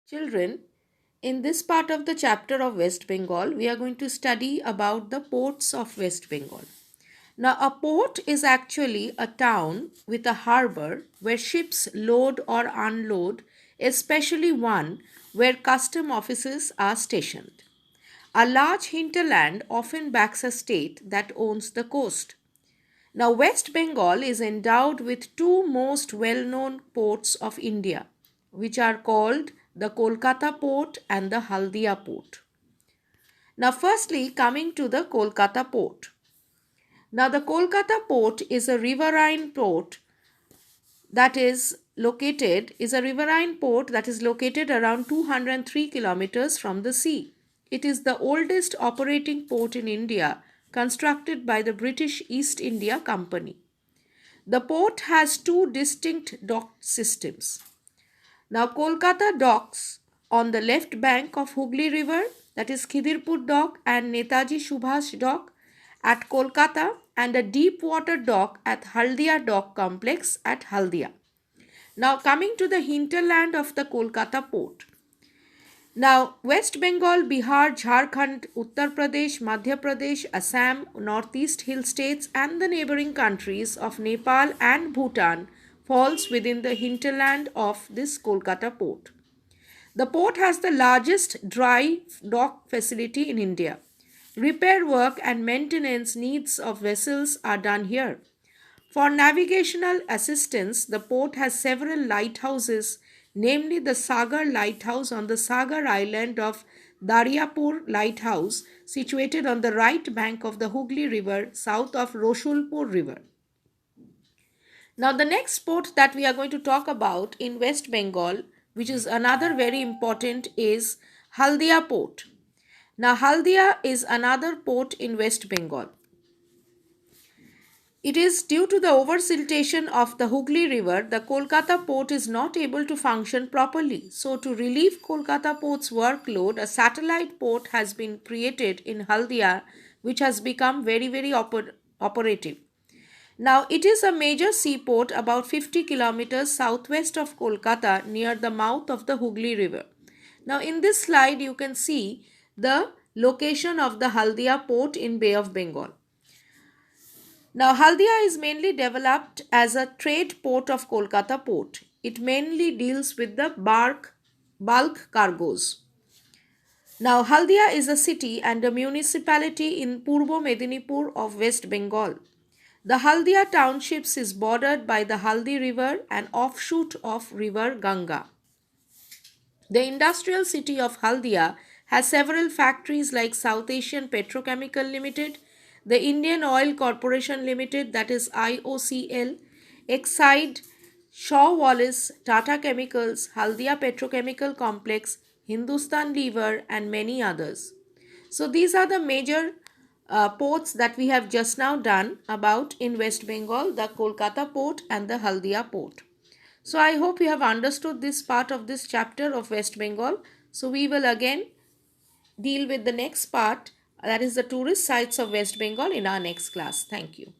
Children, in this part of the chapter of West Bengal, we are going to study about the ports of West Bengal. Now, a port is actually a town with a harbor where ships load or unload, especially one where custom offices are stationed. A large hinterland often backs a state that owns the coast. Now, West Bengal is endowed with two most well known ports of India, which are called the Kolkata port and the Haldia port. Now, firstly, coming to the Kolkata port. Now, the Kolkata port is a riverine port that is located around 203 kilometers from the sea. It is the oldest operating port in India, constructed by the British East India Company. The port has two distinct dock systems. Now, Kolkata docks on the left bank of Hooghly River, that is Khidirpur dock and Netaji Subhash dock at Kolkata, and a deep water dock at Haldia dock complex at Haldia. Now, coming to the hinterland of the Kolkata port. Now, West Bengal, Bihar, Jharkhand, Uttar Pradesh, Madhya Pradesh, Assam, Northeast Hill states and the neighboring countries of Nepal and Bhutan falls within the hinterland of this Kolkata port. The port has the largest dry dock facility in India. Repair work and maintenance needs of vessels are done here. For navigational assistance, the port has several lighthouses, namely the Sagar Lighthouse on the Sagar Island of Daryapur Lighthouse, situated on the right bank of the Hooghly River, south of Roshulpur River. Now, the next port that we are going to talk about in West Bengal, which is another very important, is Haldia port. Now, Haldia is another port in West Bengal. It is due to the oversiltation of the Hooghly River, the Kolkata port is not able to function properly. So, to relieve Kolkata port's workload, a satellite port has been created in Haldia, which has become very operative. Now, it is a major seaport about 50 kilometers southwest of Kolkata near the mouth of the Hooghly River. Now, in this slide, you can see the location of the Haldia port in Bay of Bengal. Now, Haldia is mainly developed as a trade port of Kolkata port. It mainly deals with the bulk cargoes. Now, Haldia is a city and a municipality in Purbo Medinipur of West Bengal. The Haldia townships is bordered by the Haldi River, an offshoot of river Ganga. The industrial city of Haldia has several factories like South Asian Petrochemical Limited, the Indian Oil Corporation Limited, that is IOCL, Exide, Shaw Wallace, Tata Chemicals, Haldia Petrochemical Complex, Hindustan Lever, and many others. So these are the major ports that we have just now done about in West Bengal, the Kolkata port and the Haldia port. So I hope you have understood this part of this chapter of West Bengal. So we will again deal with the next part, that is the tourist sites of West Bengal, in our next class. Thank you.